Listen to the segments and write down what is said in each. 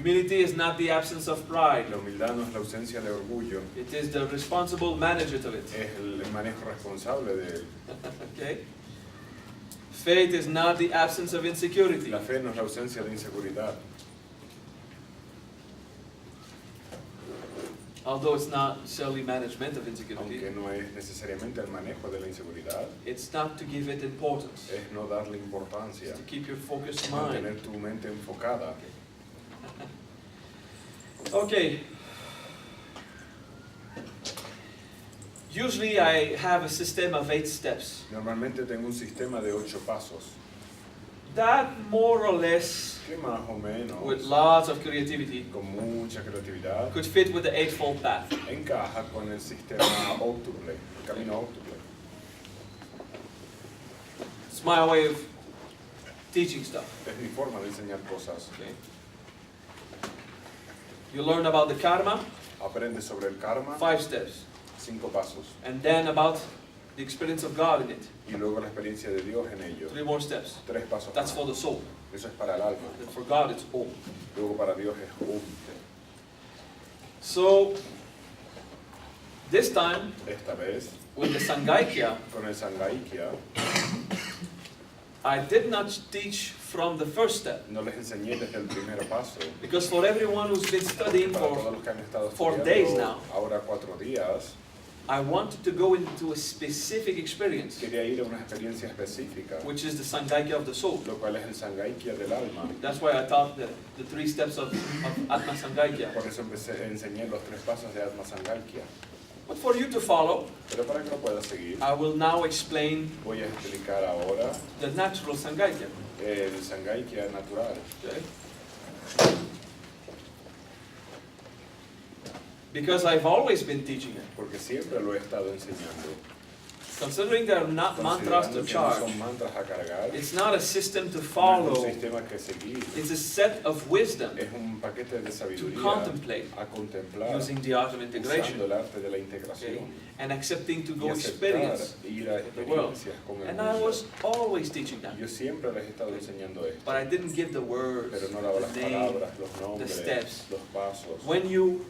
Humility is not the absence of pride. La humildad no es la ausencia de orgullo, It is the responsible management of it. es el manejo responsable de él. Okay? Faith is not the absence of insecurity. La fe no es la ausencia de inseguridad. Although it's not necessarily management of insecurity, Aunque no es necesariamente el manejo de la inseguridad, it's not to give it importance. es no darle importancia, To keep your focused mind. mantener tu mente enfocada. Okay. Usually I have a system of 8 steps. Normalmente tengo un sistema de 8 pasos, That more or less, que más o menos, with lots of creativity, con mucha creatividad, could fit with the eightfold path. encaja con el sistema óctuple, el camino óctuple. It's my way of teaching stuff. Es mi forma de enseñar cosas. Okay. You learn about the karma, Aprende sobre el karma, 5 steps. 5 pasos, And then about the experience of God in it, y luego la experiencia de Dios en ello. 3 more steps. 3 pasos That's más. for the soul. Eso es para el alma. And for God it's all. Luego para Dios es So, this time, Esta vez, with the Sangaikya, con el Sangaikya, I did not teach from the first step. no les enseñé desde el primer paso. Because for everyone who's been studying Para todos for, los que han estado 4 days estudiando now, ahora 4 días, I wanted to go into a specific experience, quería ir a una experiencia específica, which is the Sangaikya of the soul. lo cual es el Sangaikya del alma. That's why I taught the 3 steps of Atma Sangaikya. Por eso enseñé los 3 pasos de Atma Sangaikya. But for you to follow, Pero para que lo puedas seguir, I will now explain voy a explicar ahora the natural Sangaikya. el Sangaikya natural. Okay? Because I've always been teaching it. Porque siempre lo he estado enseñando. Considering there are not mantras to Considerando que no charge, son mantras a cargar, it's not a system to no es follow, un sistema que seguir, it's a set of wisdom es un paquete de to sabiduría contemplate a contemplar, using the art of usando integration, el arte de la okay, integración and accepting to y go aceptar experience. ir a the world. experiencias con el And I mundo. was always teaching that, Yo siempre les he estado enseñando esto, but I didn't give the words, pero no daba las the name. palabras, los nombres, steps. los pasos. When you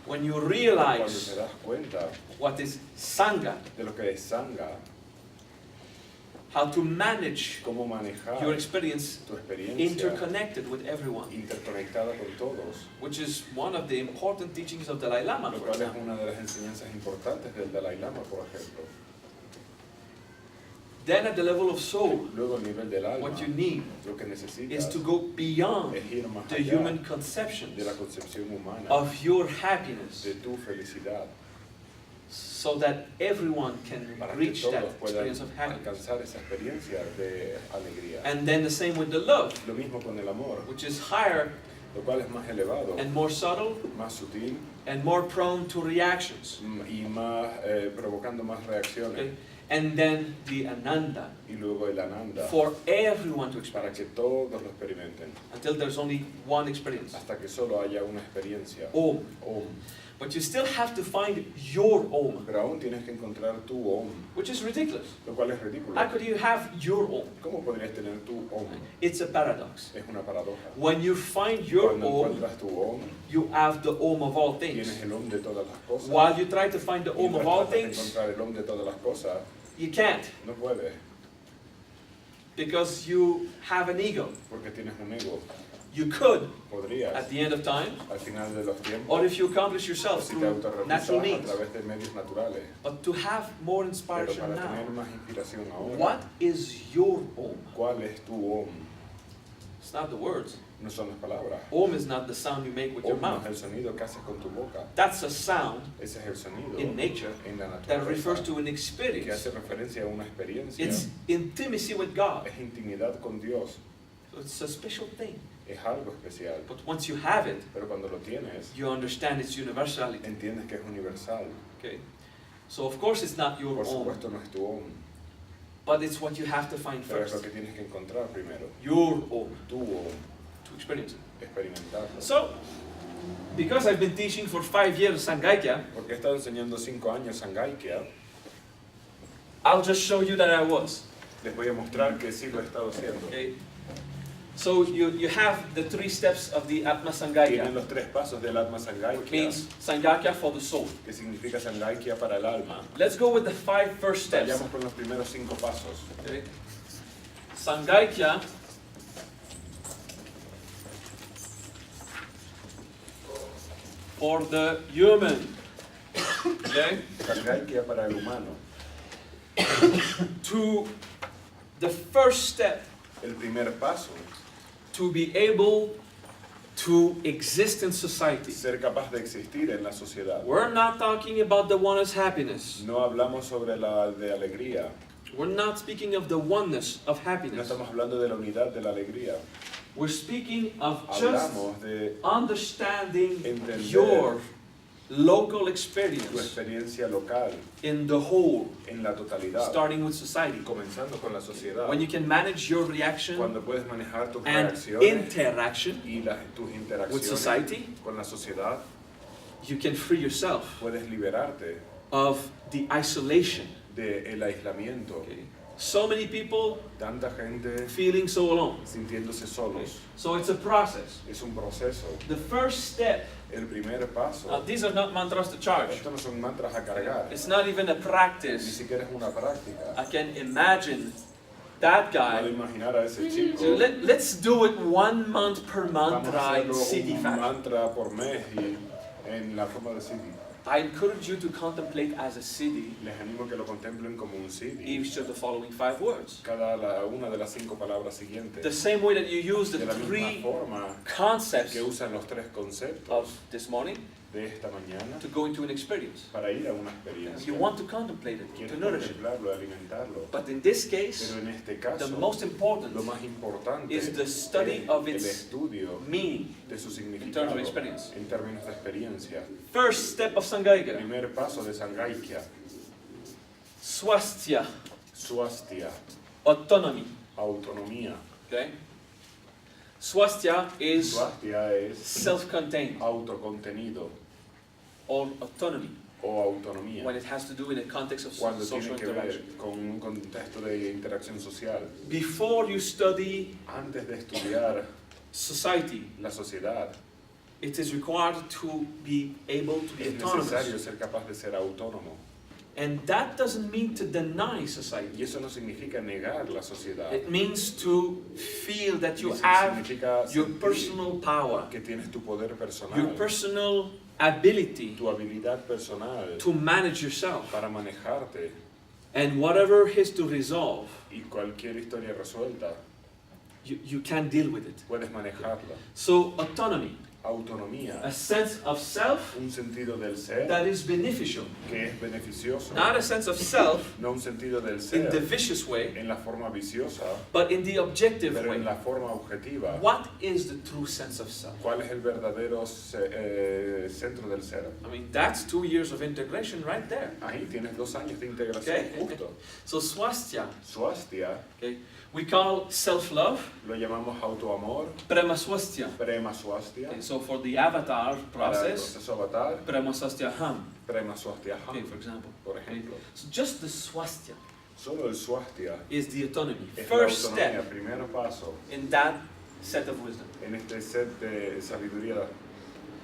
Cuando realize te das cuenta what is Sangha, de lo que es Sangha, how to manage cómo manejar your experience tu experiencia interconnected with everyone, interconectada con todos, which is one of the important teachings of Dalai Lama, lo for cual es example. una de las enseñanzas importantes del Dalai Lama, por ejemplo. Then at the level of soul, Luego, a nivel del alma, what you need lo que is necesitas to go beyond es ir más the allá human conceptions de la concepción humana, of your happiness, de tu felicidad, so that everyone can para que reach that todos puedan experience of happiness. alcanzar esa experiencia de alegría. And then the same with the love, Lo mismo con el amor, which is higher lo cual es más elevado, and more subtle más sutil and more prone to reactions. y más provocando más reacciones. Okay? And then the Ananda, Y luego el Ananda, for everyone to para experience, que todos lo experimenten, until there's only one experience. hasta que solo haya una experiencia. Om. Om. But you still have to find your Om, Pero aún tienes que encontrar tu Om, which is ridiculous. lo cual es ridículo. How could you have your Om? ¿Cómo podrías tener tu Om? It's a paradox. Es una paradoja. When you find your Cuando Om, encuentras tu Om, you have the Om of all things. tienes el Om de todas las cosas. While you try to find the Y Om of all tratas de things, encontrar el Om de todas las cosas, you can't, no puedes, because you have an ego. porque tienes un ego. You could, Podrías, at the end of time, al final de los tiempos, or if you accomplish o yourself si te through autorrealizas natural a means. través de medios naturales. But to have more Pero inspiration para tener now, más inspiración ahora, what is your Om? ¿cuál es tu Om? It's not the words. No son las palabras. Om is not the sound you make with your Om no mouth. es el sonido que haces con tu boca. That's a sound Ese es el sonido in nature en la that refers naturaleza to an que experience. hace referencia a una experiencia. It's intimacy with God. Es intimidad con Dios. So it's a special thing. Es algo especial. But once you have it, Pero cuando lo tienes, you understand its universality. entiendes que es universal. Okay? So of course it's not your Por Om, supuesto no es tu Om, but it's what you have to find pero es lo first. que tienes que encontrar primero. Your Om, Tu Om, to experience it. experimentarlo. So, because I've been teaching for 5 years Sangaikya, Porque he estado enseñando 5 años Sangaikya, I'll just show you that I was. les voy a mostrar que sí lo he estado haciendo. Okay? So you have the 3 steps of the Atma Tienen Sangaikya, los 3 pasos del Atma which Sangaikya, means Sangaikya for the soul. que significa Sangaikya para el alma. Let's go with the 5 first steps. Vayamos con los primeros 5 pasos. Okay. Sangaikya for the human. Okay? Sangaikya para el humano. To the first step El primer paso, to be able to exist in society. ser capaz de existir en la sociedad. We're not talking about the oneness happiness. No hablamos sobre la de alegría, We're not speaking of the oneness of no happiness. estamos hablando de la unidad de la alegría. We're speaking of just Hablamos de understanding entender your local tu experience experiencia local in the whole, en la totalidad, starting with society. comenzando con la sociedad. When you can manage your reaction Cuando puedes manejar tus and reacciones interaction y tus with interacciones society, con la sociedad, you can free yourself puedes liberarte of the isolation. del aislamiento. Okay? So many people Tanta gente feeling so alone. sintiéndose solos. So it's a process. Es un proceso. The first step, El primer paso, these are not mantras to charge. estos no son mantras a cargar, It's not even a ni practice. siquiera es una práctica. I can imagine that Puedo guy. imaginar a ese chico. So let's do it 1 month per Vamos a mantra in hacerlo city un fashion. mantra por mes y en la forma de Siddhi. I encourage you to contemplate as a city Les animo que lo contemplen como un Siddhi. each of the following 5 words. Una de las 5 palabras siguientes. The same way that you use the De la misma 3 forma concepts que usan los 3 conceptos of this morning de esta mañana to go into an experience. para ir a una experiencia. You want to contemplate it, Quieres to nourish it. contemplarlo, alimentarlo. But in this case, Pero en este caso, the most important lo más importante is the study es of el its estudio meaning de su in terms significado of experience. en términos de experiencia. First step of El Sangaikya, primer paso de Sangaikya, swasthya, swasthya, autonomy. autonomía. Okay? Swasthya is Swasthya es self-contained autocontenido or autonomy o autonomía. when it has to do in a context of Cuando social tiene que interaction. ver con un contexto de interacción social. Before you study Antes de estudiar society, la sociedad, it is required to be able to be es necesario autonomous. ser capaz de ser autónomo. And that doesn't mean to deny society. Y eso no significa negar la sociedad. It means to feel that you Eso have significa your sentir personal power, que tienes tu poder personal, your personal ability tu habilidad personal to manage yourself. para manejarte, And whatever is to resolve, y cualquier historia resuelta, you can deal with it. puedes manejarla. So autonomy, Autonomía, a sense of self un sentido del ser that is beneficial. que es beneficioso, Not a sense of self no un sentido del in the ser vicious way, en la forma viciosa, but in the objective pero way. en la forma objetiva. What is the true sense of self? ¿Cuál es el verdadero centro del ser? I mean, that's 2 years of integration right there. Ahí tienes 2 años de integración Okay. justo. So swasthya, Swasthya okay, we call self-love lo llamamos autoamor, prema swasthya. prema swasthya, Okay, so for the avatar para el process, proceso avatar, prema swasthya ham, prema swasthya okay, for example. por ejemplo. So just the swasthya Solo el swasthya is the autonomy. es la First autonomía, step primer paso in that set of wisdom. en este set de sabiduría.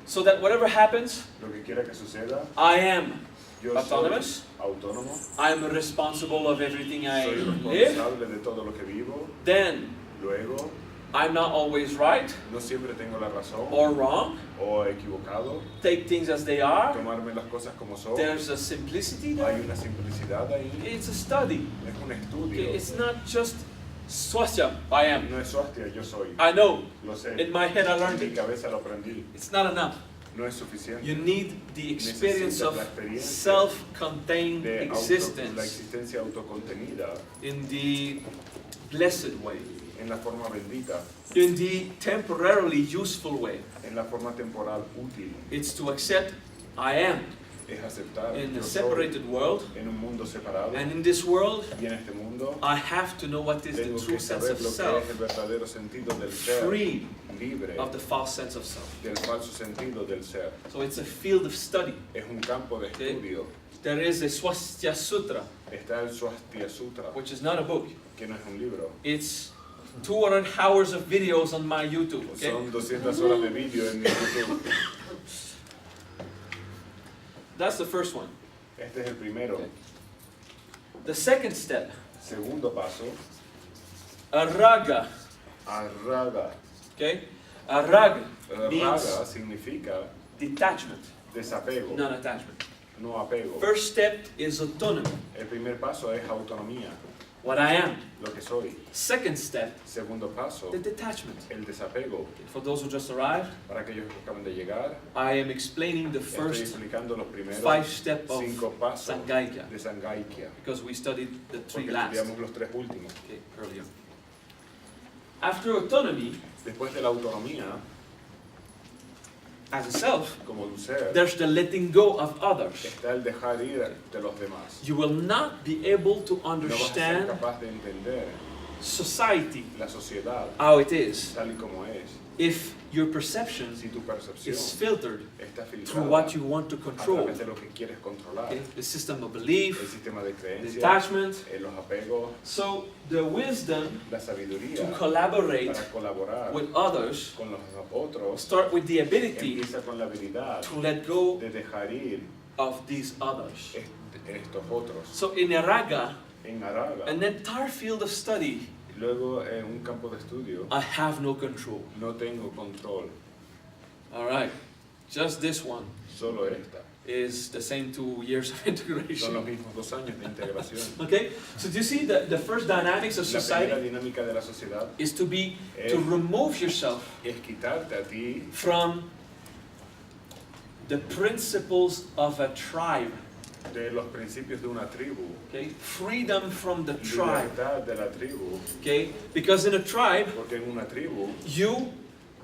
So that whatever happens, Lo que quiera que suceda, I am yo autonomous. soy autónomo, I'm responsible of everything I soy live. responsable de todo lo que vivo, Then luego I'm not always right no siempre tengo la razón or wrong. o equivocado, Take things as they are. tomarme las cosas como son. There's a simplicity Hay there. una simplicidad ahí, It's a study. es un Okay, estudio. it's not just swasthya. I am. No es swasthya, yo soy. I know. Lo sé. In my head I En learned mi it. cabeza lo aprendí. It's not enough. No es suficiente. You need the experience Necesitas of la experiencia self-contained de la existence existencia autocontenida in the blessed way, en la forma bendita, in the temporarily useful way. en la forma temporal útil. It's to accept I am Es aceptar in yo a soy separated world, en un mundo separado, and in this world y en este mundo I have to know what is the tengo true que sense saber of lo que self, es el verdadero sentido del ser, free libre of the false sense of self. del falso sentido del ser. So it's a field of study. Es un campo de Okay. estudio. There is a Swasthya Sutra, Está el Swasthya Sutra, which is not a book. que no es un libro, It's 200 hours of videos on my YouTube. Okay? Son 200 horas de vídeo en mi YouTube. That's the first one. Este es el primero. Okay. The second step, Segundo paso, araga. arraga. Okay? Araga means Raga significa detachment, desapego, not attachment. no apego. First step is autonomy, El primer paso es autonomía, what I am. lo que soy. Second step, Segundo paso, the detachment. el desapego. For those who just arrived, Para aquellos que acaban de llegar, I am explaining the estoy first explicando los primeros 5 steps of 5 pasos Sangaikya, de Sangaikya. because we studied the 3 Porque last estudiamos los 3 últimos. earlier. After autonomy, Después de la autonomía, as a self, como un ser, there's the letting go of others. está el dejar ir de los demás. You will not be able to No vas a ser understand capaz de entender society, la sociedad how it is, tal y como es, if your perception si tu percepción is filtered está through filtrada what you want to a control. través de lo que quieres controlar. Okay? The system of El belief, sistema de creencias, detachment. los apegos, So the wisdom la sabiduría to collaborate para colaborar with others con los otros start with the ability empieza con la habilidad to let go de dejar ir of these others. estos otros. So in Araga, En Araga, an entire field of study, luego en un campo de estudio, I have no control. no tengo control, All right, just this one solo esta. is the same 2 years of Son integration. los mismos 2 años de integración. Okay, so do you see the first dynamics of La primera society dinámica de la sociedad is to remove yourself es quitarte a ti from the principles of a tribe. de los principios de una tribu, Okay, freedom from the tribe. libertad de la tribu, Okay, because in a tribe porque en una tribu you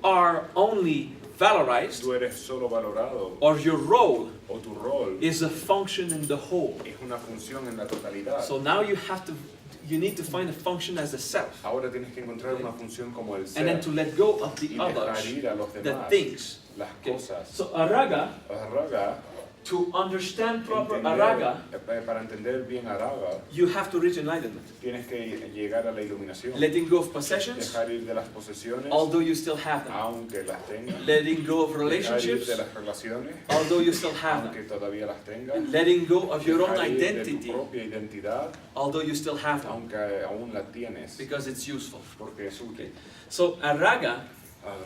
are only valorized, tú eres solo valorado or your role o tu rol is a function in the whole. es una función en la totalidad. So now you need to find a function as a self, Ahora tienes que encontrar una función como el and then ser to let go of y the dejar others, ir a los the demás, things. las Okay. cosas. So araga, Raga, to understand proper araga, para entender bien Araga, you have to reach enlightenment. tienes que llegar a la iluminación. Letting go of possessions, Dejar ir de las posesiones, although you still have them. aunque las tengas. Letting go of Dejar ir relationships, de las relaciones, although you still have them. aunque todavía las tengas. Letting go of your own Dejar ir de identity, tu propia identidad, although you still have them, aunque aún la tienes, because it's useful. porque es útil. So araga,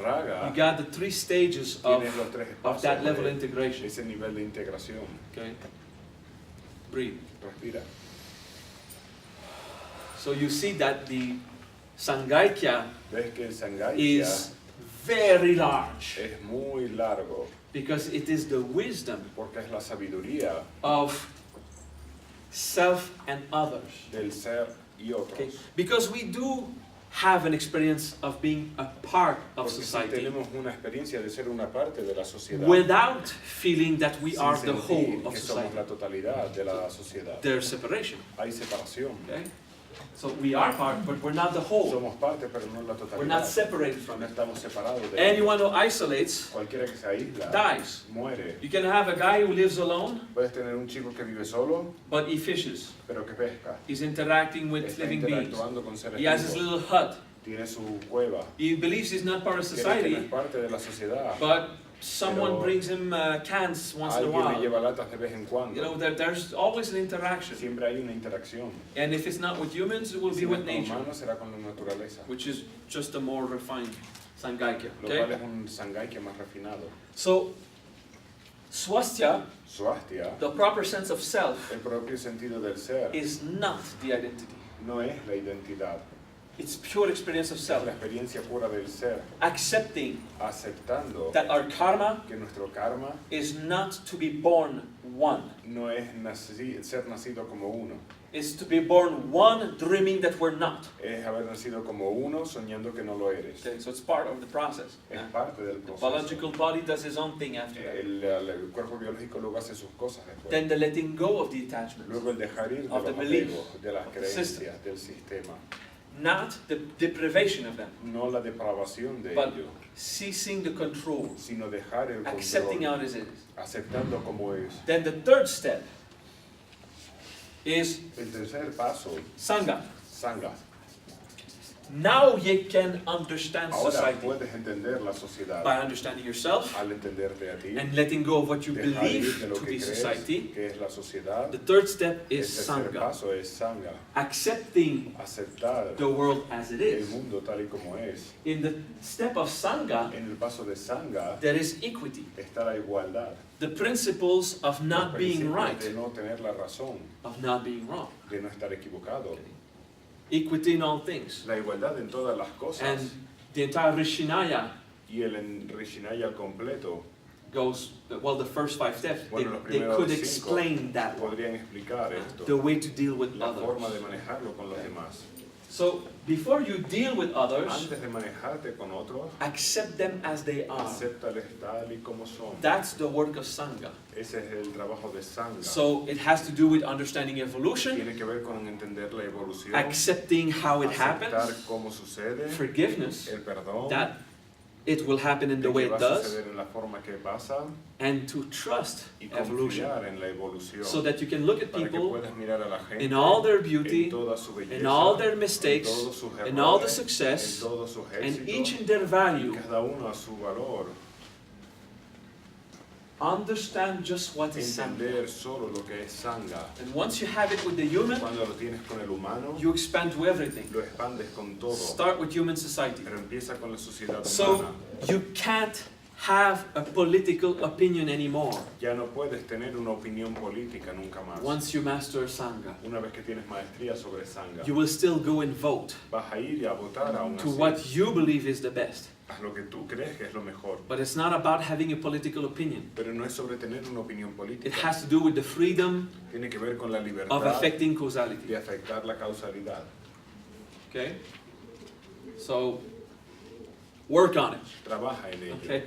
Raga, you got the 3 stages of tienes los 3 of pasos that level of de integration. ese nivel de integración. Okay? Breathe. Respira. So you see that the Sangaikya Ves que el Sangaikya is very large es muy largo, because it is the wisdom porque es la sabiduría of self and others. del ser y otros. Okay? Because we do have an experience of being a part of Porque si society tenemos una experiencia de ser una parte de la sociedad, without feeling that we sin are the sentir whole of que society. somos la totalidad de la sociedad. There's separation. Hay separación. Okay? So we are part, but we're not the whole. Somos parte, pero no la We're not totalidad. separated from No it. estamos separados de Anyone who isolates cualquiera que se aísla, dies. muere. You can have a guy who lives alone, Puedes tener un chico que vive solo, but he fishes. pero que pesca. He's interacting with Está living beings. interactuando con seres He has his vivos. little hut. Tiene su cueva. He believes he's not part of Cree que no society, es parte de la sociedad. but someone Pero brings him cans once in a Alguien le while. lleva latas de vez en You cuando. know, there's always an interaction. Siempre hay una interacción. And if it's not with humans, it will Si be no with es con nature, humanos, será con la naturaleza. which is just a more refined Sangaikya. Lo cual Okay? es un Sangaikya más refinado. So, swastya, Swastia, the proper sense of self, el propio sentido del ser, is not the identity. no es la identidad. It's pure experience of Es self. la experiencia pura del ser, Accepting aceptando that our karma que nuestro karma is not to be born one. no es ser nacido como uno, It's to be born one, dreaming that we're not. es haber nacido como uno soñando que no lo eres. Okay, so it's part of the process. Es parte del The proceso. biological body does its own thing after that. El cuerpo biológico luego hace sus cosas después. Then the letting go of the attachments, Luego el dejar ir de of the los belief apegos, de las creencias, del sistema. not the deprivation of them, No la depravación de but ello, ceasing the control, sino dejar el accepting control, how it is. aceptando como es. Then the third step is El tercer paso, Sangha. Sangha. Now you can understand Ahora society puedes entender la sociedad by understanding yourself al entenderte a ti, and letting go of what you dejar ir believe de lo to que be crees society. que es la sociedad. The third step El is tercer Sangha, paso es Sangha, accepting aceptar the world as it el is. mundo tal y como es. In the step of Sangha, En el paso de Sangha there is equity. está la igualdad. The principles of not Los being principios right, de no tener la razón, of not being wrong. de no estar equivocado. Equity in all things. La igualdad en todas las cosas. And the entire Rishinaya Y el Rishinaya completo, goes, well, the first 5 steps, bueno, los they primeros could 5 explain that one, podrían explicar esto, the way to deal with la forma de others. manejarlo con los demás. So, before you deal with others, Antes de manejarte con otros, accept them as they are. acéptales tal y como son. That's the work of Sangha. Ese es el trabajo de Sangha. So, it has to do with understanding evolution, Tiene que ver con entender la evolución, accepting how it aceptar happens, cómo sucede, forgiveness, el perdón, that it will happen in de the way que va it a does, suceder en la forma que pasa, and to trust y evolution. confiar en la evolución, So that you can look at para que people puedas mirar a la gente in all their en beauty, toda su belleza, in all their en mistakes, todos sus in all the errores, success, en todos sus and each éxitos, in their y value, cada uno a su valor, understand just what is Sangha. entender solo lo que es Sangha. And once you have it with the human, Cuando lo tienes con el humano, you expand to everything. lo expandes con todo, Start with human society. pero empieza con la sociedad So, humana. you can't have a political opinion anymore Ya no puedes tener una opinión política nunca más. once you master Sangha. Una vez que tienes maestría sobre Sangha, You will still go and vote vas a ir y a votar aún to así. what you believe is the best. Haz lo que tú crees que es lo mejor. But it's not about having a political opinion. Pero no es sobre tener una opinión It política. has to do with the freedom Tiene que ver con la of libertad affecting causality. de afectar la causalidad. Okay? So, work on it. Trabaja en ello. Okay?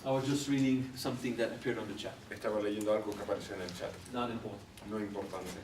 I was just reading something that appeared on the chat. Estaba leyendo algo que apareció en el chat. Not important. No importante.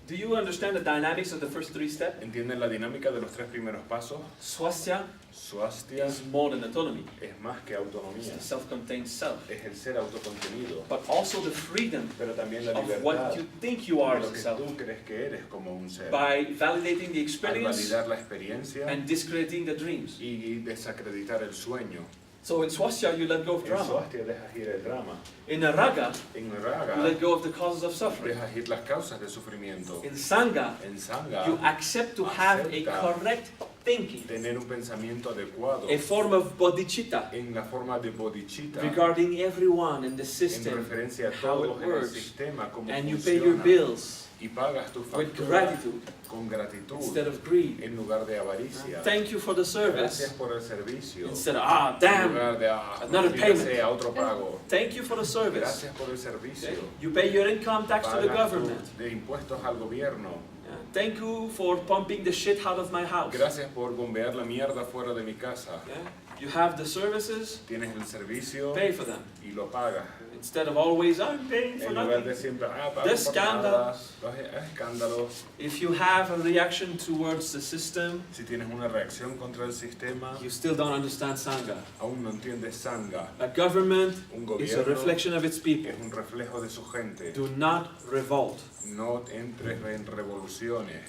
Do you understand the dynamics of the first 3 steps? ¿Entienden la dinámica de los 3 primeros pasos? Swastika Swastika is more than autonomy. es más que It's autonomía. the self-contained self. Es el ser autocontenido. But also the freedom Pero también la of libertad what you think you are de as lo a que self. tú crees que eres como un ser. By validating the Al experience validar la experiencia and discrediting the dreams. y desacreditar el sueño. So in Swastika you let go of En drama. Swastika dejas ir el drama. In a raga En you Raga let go of the causes of suffering. dejas ir las causas de sufrimiento. In Sangha En Sangha, you accept to have a acepta correct thinking, tener un pensamiento adecuado a form of bodhicitta en la forma de bodhicitta, regarding everyone in the en system, referencia a how it todos en el works, sistema, cómo and you pay your funciona, bills y pagas tu with factura gratitude con gratitud instead of greed. en lugar de avaricia. Thank you for the Gracias service por el servicio. instead of, En damn, lugar de another maldita payment. sea, otro pago. Thank you for the service. Gracias por el servicio. Okay? You pay your income tax to the Pagas government. de impuestos al gobierno. Yeah. Thank you for pumping the shit out of my house. Gracias por bombear la mierda fuera de mi casa. Yeah. You have the services, Tienes el servicio pay for them. y lo pagas. Instead of always, I'm paying for En lugar de nothing. siempre, pago The por scandal. nada, los escándalos. If you have a reaction towards the system, Si tienes una reacción contra el sistema, you still don't understand Sangha. aún no entiendes Sangha. A government Un is a gobierno reflection of its people. es un reflejo de su gente. Do not revolt. No entres en revoluciones.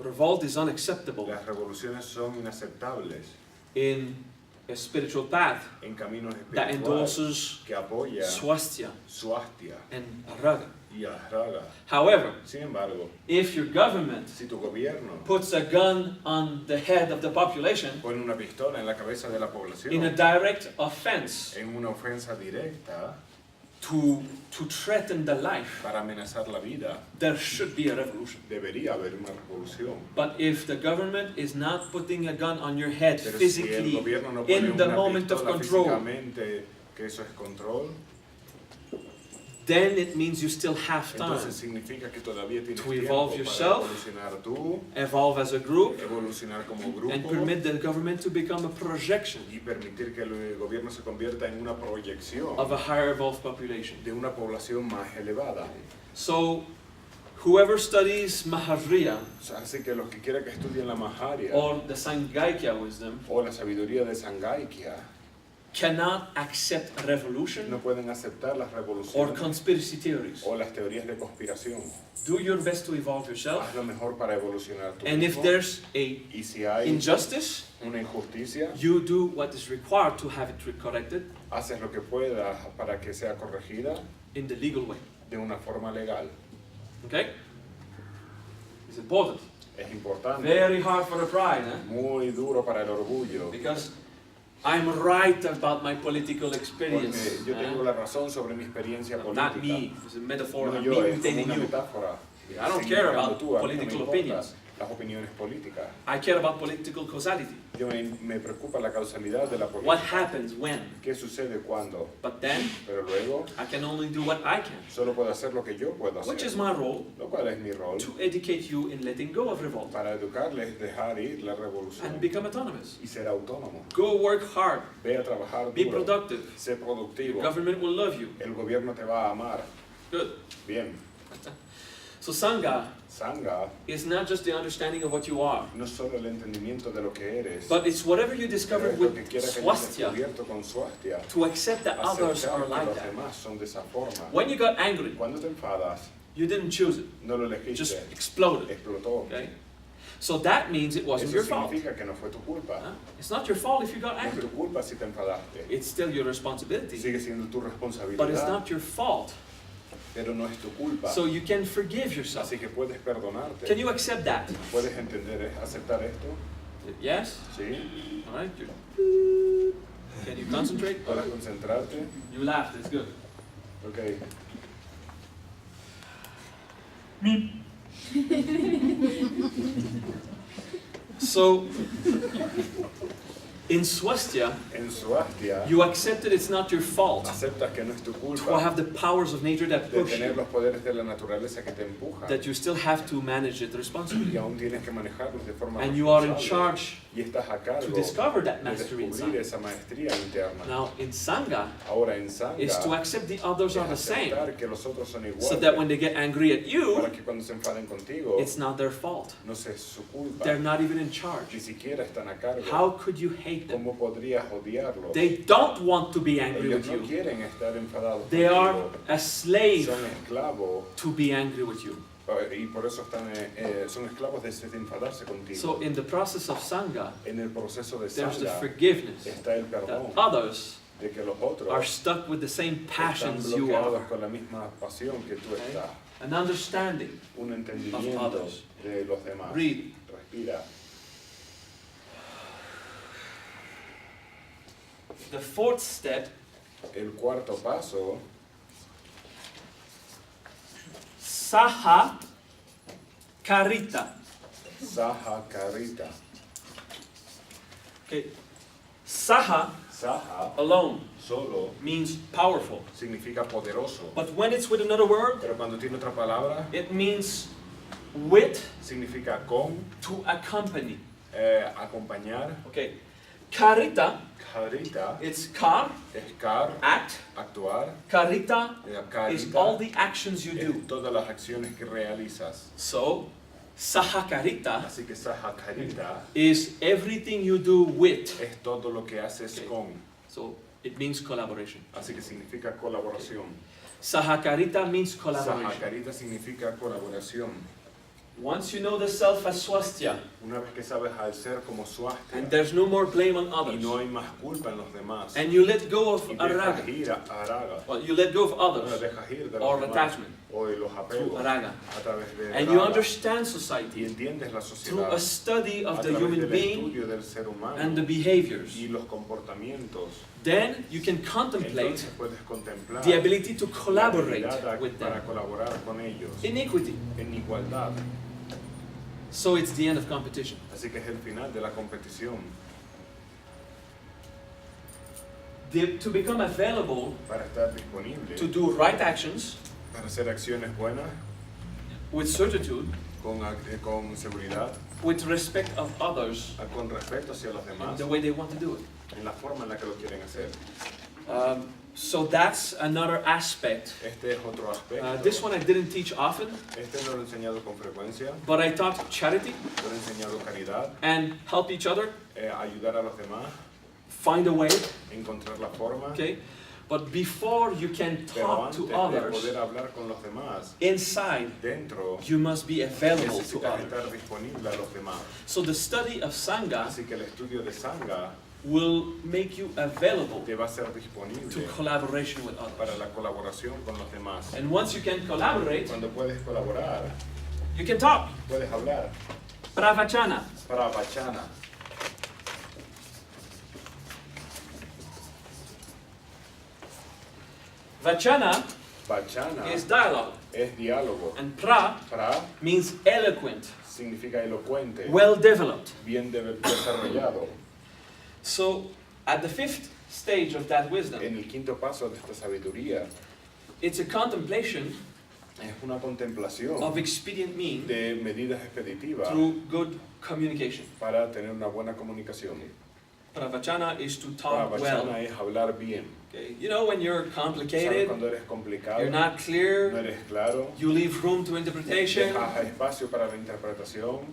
Revolt is unacceptable Las revoluciones son inaceptables in a spiritual path en caminos that espirituales endorses que apoya swastika Swastika and raga. y a Raga. However, Sin embargo, if your government si tu gobierno puts a gun on the head of the population pone una pistola en la cabeza de la in a población direct offense en una ofensa directa to threaten the life, para amenazar la vida, there should be a revolution. debería haber una revolución. But if the government is not putting a gun on your head Pero si el physically gobierno no pone in the una moment of pistola control, físicamente, que eso es control, then it means you still have time. entonces significa que todavía tienes To tiempo evolve para yourself, evolucionar tú, Evolve as a group evolucionar como grupo and permit the government to become a projection y permitir que el gobierno se convierta en una proyección of a higher evolved population. de una población más elevada. So, Whoever studies Maha Vajra Así que los que quieran que estudien la Maha Vajra or the Sangaikya wisdom o la sabiduría de Sanghaikya cannot accept revolution no pueden aceptar las or revoluciones conspiracy theories. o las teorías de conspiración. Do your best to evolve yourself. Haz lo mejor para evolucionar tú And if mismo. there's a Y si hay injustice, una injusticia, you do what is required to have it corrected haces lo que puedas para que sea corregida in the legal way. de una forma legal. Okay? It's important. Es importante, Very hard for the pride, huh? muy duro para el orgullo, Because I'm right about my political experience. porque yo tengo la razón sobre mi experiencia No, política. not me. It's a metaphor. No I'm yo, me es como imitating una you. metáfora. I don't care about Significando tú, a mí no me political importa opinions. las opiniones políticas. I care about political causality. Yo me preocupa la causalidad de la What política. happens when? ¿Qué sucede cuando? But then Pero luego I can only do what I can. solo puedo hacer lo que yo puedo Which is hacer. my role, Lo cual es mi rol, to educate you in letting go of revolt para educarles, dejar ir la revolución and become autonomous. y ser autónomo. Go work hard. Ve a trabajar Be duro, productive. sé productivo, Government will love you. el gobierno te va a amar. Good. Bien, So Sangha Sangha is not just the understanding of what you are, no es solo el entendimiento de lo que eres, but it's whatever you pero discovered es lo with que quiera que hayas swastika descubierto con Swastika, to accept that others aceptar are que like los that. demás son de esa forma. When you got angry, Cuando te enfadas, you didn't choose it. no lo It just elegiste, exploded. explotó. Okay? So that means it wasn't Eso your fault. significa que no fue tu culpa. Huh? It's not your fault if you got No es angry. tu culpa si te enfadaste. It's still your responsibility. Sigue siendo tu But it's responsabilidad, not your fault. pero no es tu culpa. So you can forgive yourself. Así que puedes perdonarte. Can you accept that? ¿Puedes entender, aceptar esto? Yes? ¿Sí? All right. Can you concentrate? ¿Puedes concentrarte? You laughed. It's good. Ok. So, in Swastika, En Swastika, you accepted it's not your fault aceptas que no es tu to culpa have the powers of nature that de push tener you, los poderes de la naturaleza que te empujan that you still have to manage it responsibly. y aún tienes que manejarlos de forma And you are in responsable. charge Y estás a to cargo discover that de mastery descubrir inside. esa maestría interna. Now, in Sangha, Ahora en Sangha is to accept the others are the es same, aceptar que los otros son iguales so that when they get angry at para you, que cuando se enfaden contigo it's not their fault. no sea su culpa. They're not even in charge. Ni siquiera están a cargo. How could you hate them? ¿Cómo podrías odiarlos? They don't want to be angry Ellos with no you. quieren estar enfadados They are contigo. a slave Son esclavos to be angry with you. y por eso son esclavos de enfadarse contigo. So in the process of Sangha, En el proceso de there's the Sangha forgiveness está el that perdón others de que los otros are stuck with the same están passions you bloqueados are. con la misma pasión que tú Okay. estás. An understanding. Un entendimiento others. de los demás. Read. Respira. The fourth step, El cuarto paso, Saha Karita. Sanghaikya. Okay. Saha Saha alone solo means powerful. significa poderoso. But when it's with another word, Pero cuando tiene otra palabra, it means with, significa con, to accompany. acompañar. Okay. Karita, Karita it's kar, es car, act. actuar. Karita is Karita all the actions you es do. todas las acciones que realizas. So, Sahakarita Así que Sanghaikya is everything you do with. es todo lo que haces Okay. con. So, it means collaboration. Así que significa colaboración. Sahakarita means collaboration. Sanghaikya significa colaboración. Once you know the self as swastika, Una vez que sabes al ser como and Swastika there's no more blame on y others, no hay más culpa en los demás, and you let go of y araga, dejas ir a araga, well, you let go of no others dejas ir de los or demás, attachment o de los through apegos araga, a través de and you araga, understand y society entiendes la through sociedad a study a of the través human del being estudio del ser humano and the behaviors. y los comportamientos. Then you can contemplate Entonces puedes contemplar the ability to la collaborate habilidad with para them colaborar con ellos in equity. en igualdad. So it's the end of competition. Así que es el final de la competición. To become available Para estar disponible, to do right actions para hacer acciones buenas, with certitude, con seguridad, with respect of others, con respeto hacia los in demás, the way they want to do it. en la forma en la que lo quieren hacer. So that's another aspect. Este es otro aspecto. This one I didn't teach often, Este no lo he enseñado con frecuencia, but I taught charity pero he enseñado caridad, and help each other, ayudar a los demás, find a way, encontrar la forma. okay? But before you can Pero talk antes to de others, poder hablar con los demás, inside, dentro you must be available to necesitas others. estar disponible a los demás. So the study of Sangha Así que el estudio de Sangha will make you available te va a ser to disponible collaboration with para others. la colaboración con los demás. And once you can collaborate, Cuando puedes colaborar, you can talk. puedes hablar. Pravachana. Pravachana. Vachana Vachana is dialogue. es diálogo. And pra Pra means eloquent, significa elocuente, well developed. bien desarrollado. So at the fifth stage of that wisdom, En el quinto paso de esta sabiduría it's a contemplation es una contemplación of expedient means de medidas expeditivas through good communication. para tener una buena comunicación. Pravachana is to talk Pravachana well. es hablar bien. Okay? You know, when you're ¿Sabes complicated, cuando eres complicado? you're not No clear, eres claro. you leave room to interpretation. Dejas espacio para la interpretación.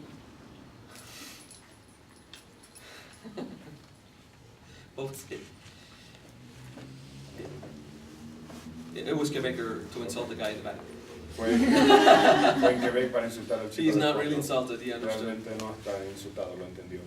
It was Quebecer to insult the guy in the back. Fue en Quebec para insultar al chico. He's del not fondo. really insulted, he understood. Realmente no está insultado, lo entendió.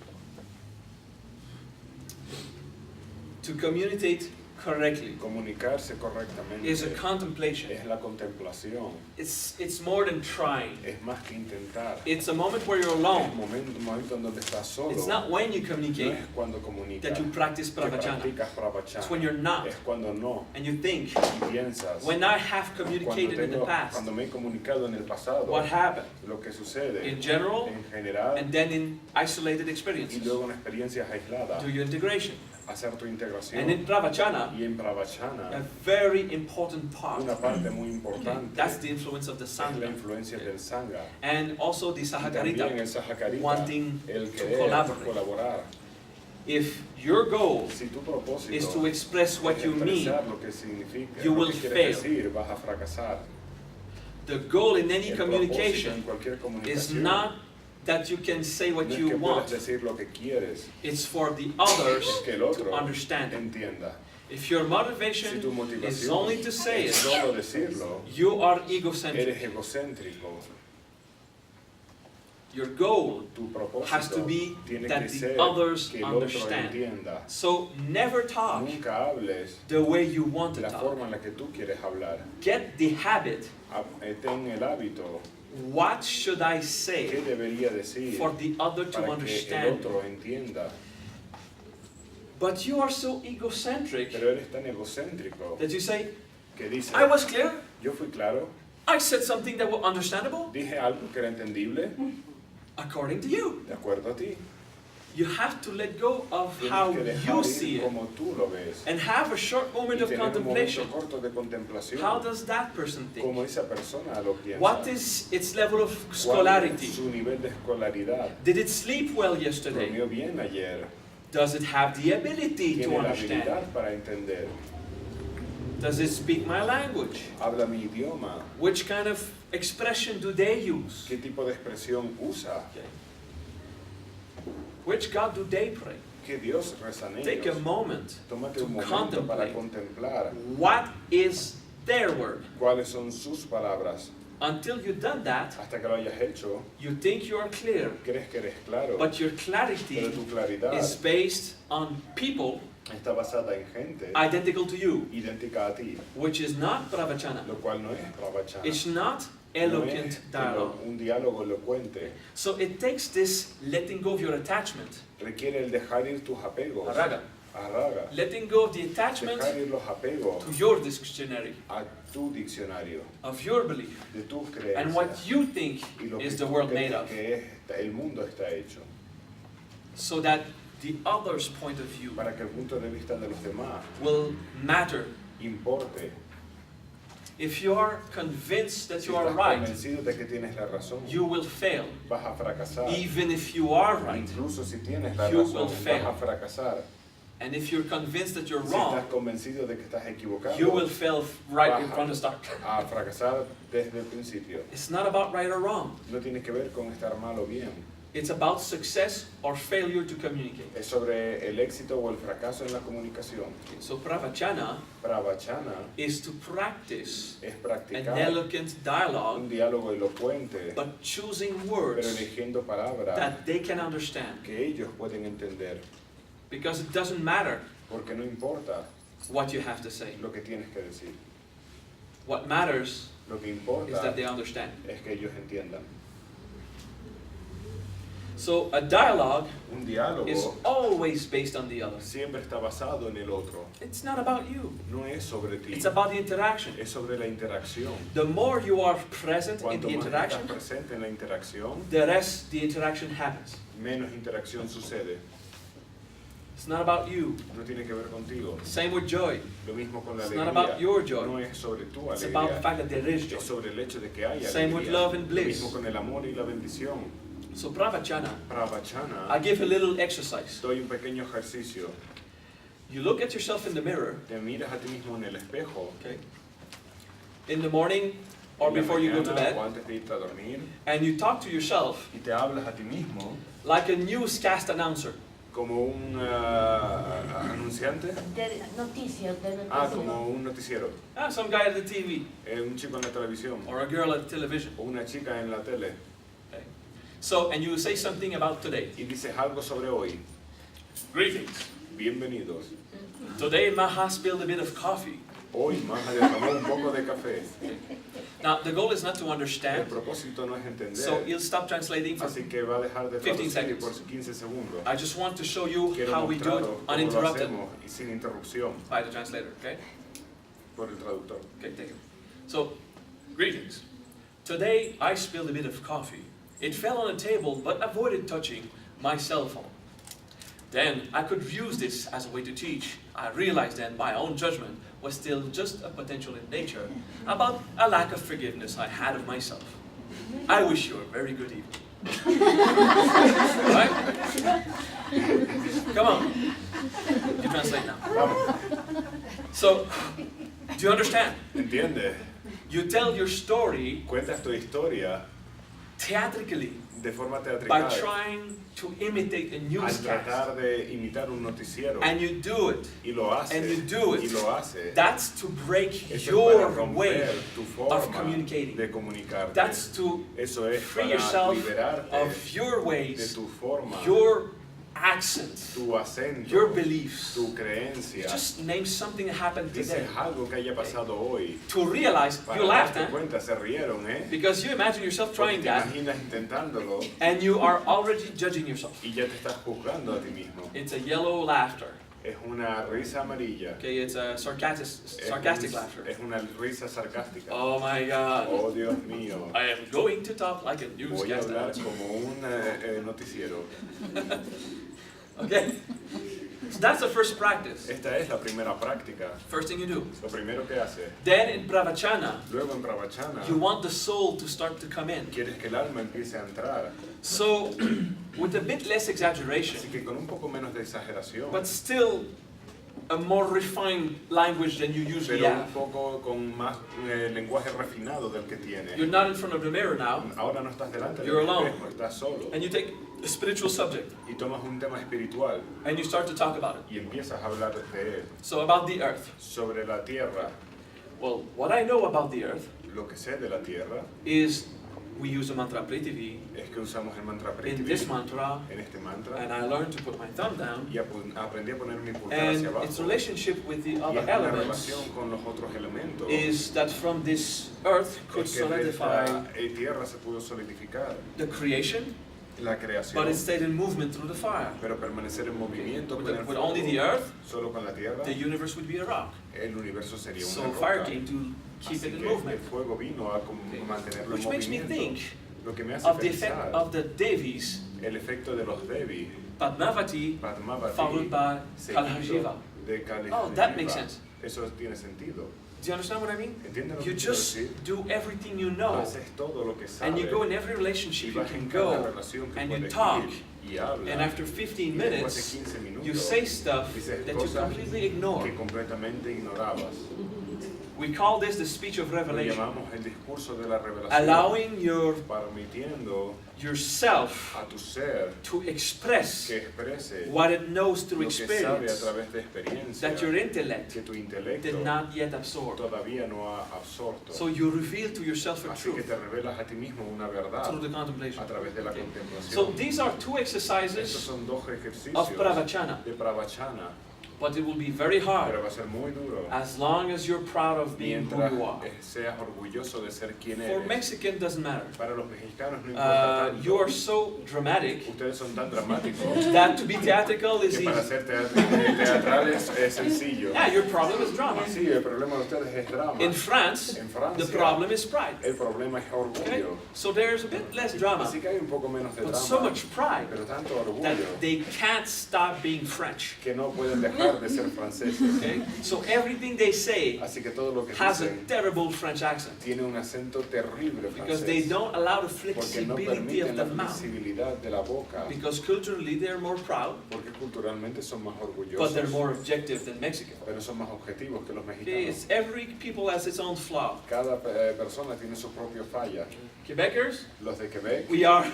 To communicate correctly Comunicarse correctamente is a contemplation. es la contemplación. It's more than trying. Es más que intentar. It's a moment where you're Es alone. un momento en donde estás solo. It's not when you No communicate es cuando comunicas. that you practice Que pravachana. practicas pravachana. It's when you're not. Es cuando no. And you think, Y piensas. when I have communicated in the past, Cuando me he comunicado en el pasado. what happened? Lo que sucede. In general, En general. and then in isolated Y experiences. luego en experiencias aisladas. Do your integration. Hacer tu integración. And in pravachana, Y en pravachana. a very important part. Una parte muy importante. That's the influence of the Es la Sangha. influencia del Sangha. And also the Y también Sahakarita, el Sahakarita, wanting el to querer collaborate. colaborar. If your goal Si tu propósito is to express what es you mean, expresar lo que significa, you lo will que quieres fail. decir, vas a fracasar. the goal in any El propósito en communication cualquier is comunicación not that you can say what no es you que want. puedas decir lo que quieres, It's for the others es que el to otro understand it. entienda. If your Si motivation tu is motivación only to say es it, solo decirlo, you are eres egocentric. egocéntrico. Your goal Tu has to propósito be tiene that que the ser others que el otro understand. entienda. So never talk Nunca hables the way you want de to la talk. forma en la que tú quieres hablar. Get the habit. Ten el hábito. What should I ¿Qué say debería decir for the other to para que el understand? otro entienda? But you are so egocentric Pero eres tan egocéntrico that you say, que dice, I was clear, yo fui claro, I said something that was understandable dije algo que era entendible, according to you. de acuerdo a ti. You have to let go of Tienes how que you dejar see ir it como tú lo ves. and have a short Y moment of tener un contemplation. momento corto de contemplación. How does that person think? Como esa persona lo piensa. What is its level of ¿Cuál es scholarity? su nivel de escolaridad? Did it sleep well yesterday? ¿Durmió bien ayer? Does it have the ability to ¿Tiene la understand? habilidad para entender? Does it speak my language? ¿Habla mi idioma? Which kind of expression do they use? ¿Qué tipo de expresión usa? Okay. Which God do they pray? ¿Qué Dios rezan Take a ellos? moment Tómate to un momento para contemplate. contemplar What is their word? cuáles son sus palabras. Until you've done that, Hasta que lo hayas hecho, you think you are clear, crees que eres claro, but your pero clarity tu claridad is based on people está basada en gente identical to you, idéntica a ti, which is not pravachana. lo cual no es pravachana. It's not No eloquent es dialogue. un diálogo elocuente. So it takes this letting go of your attachment, Requiere el dejar ir tus apegos. Araga. Arraga. letting go of the attachment Dejar ir los apegos to your dictionary, a tu diccionario, of your belief, de tus and what creencias you think y lo is que the tú world crees made of, que el mundo está hecho, so that the other's point of view para que el punto de vista de los demás will matter. importe. If you are convinced that Si you are estás right, convencido de que tienes la razón, you will fail. vas a fracasar. Even if you are right, Incluso si tienes la you razón, will fail. vas a fracasar. And if you're convinced that you're Si wrong, estás convencido de que estás equivocado, you will fail right from the start. a fracasar desde el principio. It's not about right or wrong. No tiene que ver con estar mal o bien. It's about success or failure to communicate. Es sobre el éxito o el fracaso en la comunicación. So pravachana Pravachana is to practice es an practicar elegant dialogue, un diálogo elocuente, but choosing pero words eligiendo palabras that they can understand. que ellos pueden entender. Because it doesn't matter Porque no importa what you have to say. lo que tienes que decir. What matters Lo que is importa that they understand. es que ellos entiendan. So a dialogue Un is diálogo always based on the other. siempre está basado en el otro. It's not about you. No es sobre ti. It's about the interaction. Es sobre la interacción. The more you are present in Cuanto the más interaction, estás presente en la interacción, the rest the interaction happens. menos interacción sucede. It's not about you. No tiene que ver contigo. Same with joy. Lo mismo con la It's not alegría. about your joy. No es sobre tu It's about the alegría. fact that there is joy. Es sobre el hecho de que hay Same with alegría. love and Lo bliss. mismo con el amor y la bendición. So pravachana, Pravachana, I give a little exercise. doy un pequeño ejercicio. You look at yourself in the mirror, Te miras a ti mismo en el espejo. okay, in the morning or en la before you go to mañana bed, o antes de irte a dormir, and you talk to yourself y te hablas a ti mismo like a newscast announcer. como un anunciante. De noticias, de noticias. Como un noticiero. Some guy at the TV Un chico en la televisión. or a girl at television. O una chica en la tele. Okay. So, and you say something about today. Y dices algo sobre hoy. Greetings. Bienvenidos. Today Maha spilled a bit of coffee. Hoy Maha derramó un poco de café. Now, the goal is not to El understand, propósito no es so entender. you'll stop translating for Así que va a dejar de 15 traducir seconds. por 15 segundos. I just want to show you Quiero how we do it mostraros cómo lo uninterrupted hacemos y sin interrupción by the translator, okay? por el traductor. Okay, take it. So, greetings. Today I spilled a bit of coffee. It fell on a table but avoided touching my cell phone. Then I could use this as a way to teach. I realized then my own judgment was still just a potential in nature about a lack of forgiveness I had of myself. I wish you a very good evening. Right? Come on. You translate now. Vamos, So, do you understand? ¿entiendes? You tell your story Cuentas tu historia theatrically de forma by teatrical trying to imitate a al newscast. tratar de imitar un noticiero. And you do it. Y lo hace. And you do it. Y lo hace. That's to break Eso your es para way romper tu forma of communicating. de comunicarte. That's to Eso es free para yourself liberarte of your de ways, tu forma, your accent, tu acento, your beliefs. tu creencia. Just name something that happened Dices today. algo que haya pasado hoy. To realize, Para you laughed, darte huh? cuenta, se rieron, ¿eh? Because you imagine yourself Porque trying te that, imaginas intentándolo and you are already judging yourself. y ya te estás juzgando a ti mismo. It's a yellow laughter. Es una risa amarilla. Okay, it's a sarcastic laughter. Es una risa sarcástica. Oh my God. Oh, Dios mío. I am going to talk like a Voy a newscast hablar announcer. como un noticiero. Okay? So that's the first practice. Esta es la primera práctica. First thing you do. Lo primero que hace. Then in Pravachana, Luego en Pravachana, you want the soul to start to come in. quieres que el alma empiece a entrar. So, with a bit less exaggeration, Así que con un poco menos de exageración, but still a more refined language than you usually pero un have. poco con más lenguaje refinado del que tienes. You're not in front of the mirror now, Ahora no estás delante You're del alone. espejo, estás solo. and you take a spiritual subject, Y tomas un tema espiritual and you start to talk about it. y empiezas a hablar de él. So, about the earth. Sobre la tierra, Well, what I know about the earth lo que sé de la tierra is we use the mantra Prithvi es que usamos el mantra in this Prithvi mantra, en este mantra and I learned to put my thumb down, y aprendí a poner mi pulgar and hacia abajo. its relationship with the Y other es una elements relación con los otros elementos. is that from this earth could Es que de solidify esta tierra se pudo solidificar the creation, la creación, but it stayed in movement through the fire. pero permanecer en movimiento With, con el with fuego, only the earth, solo con la tierra, the universe would be a rock. el universo sería So una fire roca. came to keep Así it in que movement. el fuego vino a mantenerlo Which en makes me movimiento. think Lo que me hace of the effect pensar of the Devis, el efecto de los Devi, Padmavati, Padmavati, followed by seguido Kalhajiva. de Kalhajiva. Oh, that makes sense. Eso tiene sentido. Do you understand what I mean? ¿Entienden lo You que quiero just decir? do everything you know, Haces todo lo que sabes and you go in every y relationship you vas can en cada go, relación que and you puedes talk, ir y habla. And after 15 y después de minutes, 15 minutos, you say stuff dices that you cosas completely ignore. que completamente ignorabas. We call this the speech of Lo revelation. llamamos el discurso de la revelación, Allowing permitiendo yourself a tu ser to express que exprese what it knows through lo que sabe a experience través de experiencia that your intellect que tu intelecto did not yet absorb. todavía no ha absorto. So you reveal to yourself a Así que truth te revelas a ti mismo una verdad through the contemplation. a través de la Okay. contemplación. So these are two Estos exercises son dos ejercicios of pravachana, de pravachana, but it will be very hard pero va a ser muy duro as long as you're proud of being who mientras you are. seas orgulloso de ser quien For eres. Mexican doesn't matter. Para los mexicanos no importa tanto. You are so dramatic Ustedes son tan dramáticos that to be theatrical is que para easy. ser teatrales es sencillo. Yeah, your problem is drama. Sí, el problema de ustedes es drama. In France, En the Francia, problem is pride. el problema es Okay? orgullo. So there's a bit less drama, Así que hay un poco menos de but drama, so much pride pero tanto that orgullo they can't stop being French. que no pueden dejar de ser franceses. Okay? So everything they say Así que todo lo que has a dicen terrible French accent tiene un acento terrible because they francés, don't allow the porque no flexibility of permiten the la mouth. flexibilidad de la boca, Because culturally they're more proud, porque culturalmente son más but they're orgullosos, more objective than Mexican. pero son más objetivos que los Okay? mexicanos. It's every people has its own flaw. Cada persona tiene su propia falla. Quebecers, Los de Quebec we are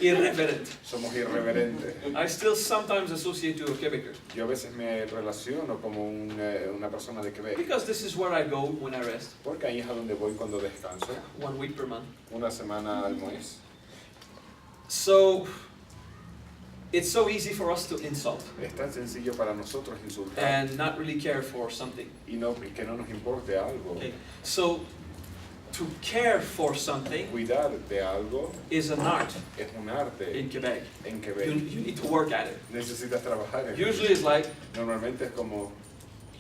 irreverent. somos irreverentes. I still sometimes associate to a Quebecer Yo a veces me relaciono como una persona de Quebec, because this is where I go when I rest, porque ahí es a donde voy cuando descanso, 1 week per month. una semana al mes. So it's so easy for us to insult Es tan sencillo para nosotros insultar and not really care for something. y que no nos importe algo. Okay. So to care for something Cuidar de algo is an art es un arte in Quebec. en You, Quebec. you need to work at it. Necesitas trabajar en Usually it's like, Normalmente es como,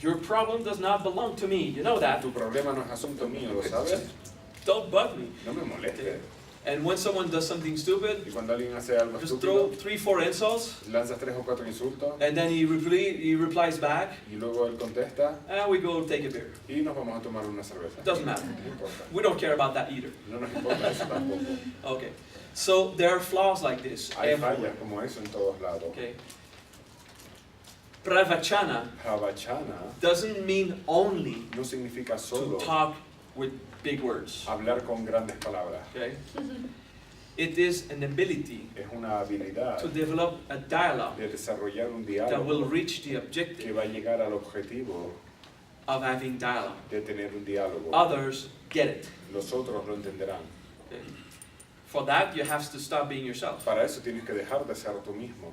your problem does not belong to me. You know that. tu problema no es asunto mío, ¿lo sabes? Don't bug me. No me moleste. And when someone does something stupid, Y cuando alguien hace algo just throw estúpido, 3-4 insults, lanzas 3 o 4 insultos and then he replies back, y luego él contesta and we go take a beer. y nos vamos a tomar una cerveza. Doesn't matter. No importa. We don't care about that either. No nos importa eso tampoco. Okay. So there are flaws like this Hay everywhere. fallas como eso en todos lados. Okay. Pravachana Pravachana doesn't mean only no significa to solo talk with big words. hablar con grandes palabras. Okay. It is an ability Es una habilidad to develop a dialogue de desarrollar un that will diálogo reach the que objective va a llegar al objetivo of having dialogue. de tener un diálogo. Others get it. Los otros lo entenderán. Okay. For that, you have to stop being yourself. Para eso tienes que dejar de ser tú mismo.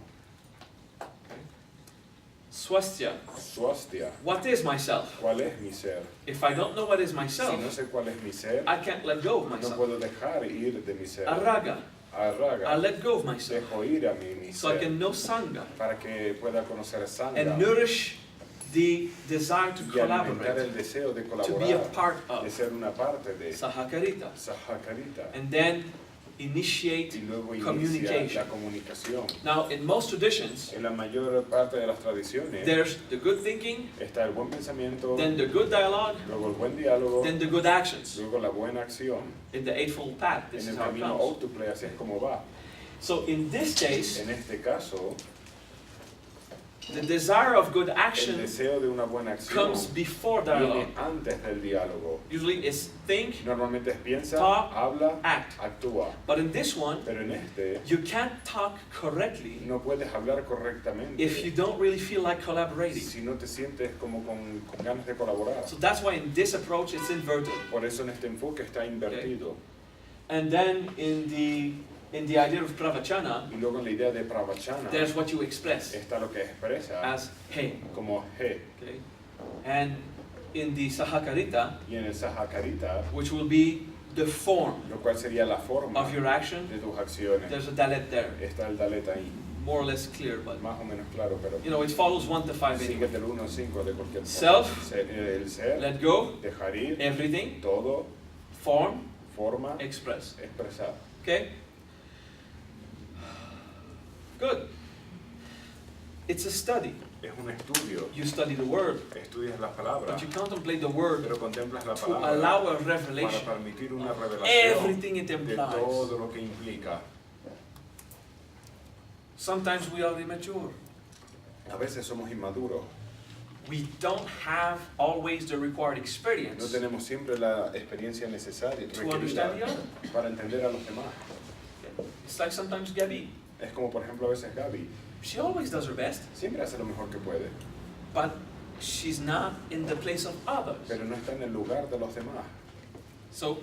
Swastika. Swastia. What is myself? ¿Cuál es mi ser? If I don't know what is Si no myself, sé cuál es mi ser, I can't let go of no myself. puedo dejar ir de mi ser. Arraga. I Arraga. let go of myself Dejo ir a mi so I ser can know Sangha para que pueda conocer Sangha and nourish the desire to y alimentar collaborate, el deseo de to be a colaborar, part de of ser una parte de Sahakarita, Sahakarita and then initiate y luego inicia communication. la comunicación. Now, in most traditions, En la mayor parte de las tradiciones there's the good thinking, está el buen pensamiento, then the good dialogue, luego el buen diálogo, then the good actions. luego la buena acción. In the Eightfold Path, this En is el how it camino comes. octuple así es como va. So in this case, En este caso, the desire of good el action deseo de una buena acción comes before dialogue. viene antes del diálogo. Usually it's think, Normalmente es piensa, Talk, habla, act. actúa. But in this one, Pero en este you can't talk correctly no puedes hablar correctamente if you don't really feel like collaborating. si no te sientes como con ganas de colaborar. So that's why in this approach it's inverted. Por eso en este enfoque está invertido. And then in the idea of pravachana, Y luego en la idea de pravachana there's what you express está lo que expresa as hey. como he. Okay? And in the sahakarita, Y en el sahakarita, which will be the form lo cual sería la forma of your action, de tus acciones. there's a dalet there. Está el dalet ahí, More or less clear, but más o menos claro, pero you know, it follows 1 to 5 sigue anyway. del 1 al 5 de cualquier Self, forma. El ser, let go, dejar ir, everything, todo, form, forma, express. expresar. Okay? Good. It's a study. Es un estudio. You study the word, Estudias las palabras, but you contemplate the word pero contemplas la to palabra allow a para revelation permitir una of revelación everything it de implies. todo lo que implica. Sometimes we are immature. A veces somos inmaduros. We don't have always the required No experience tenemos siempre la experiencia necesaria to understand the requerida other. para entender a los demás. It's like sometimes Gabby. Es como por ejemplo a veces Gaby. She always does her best, Siempre hace lo mejor que puede, but she's not in the place of others. pero no está en el lugar de los demás. So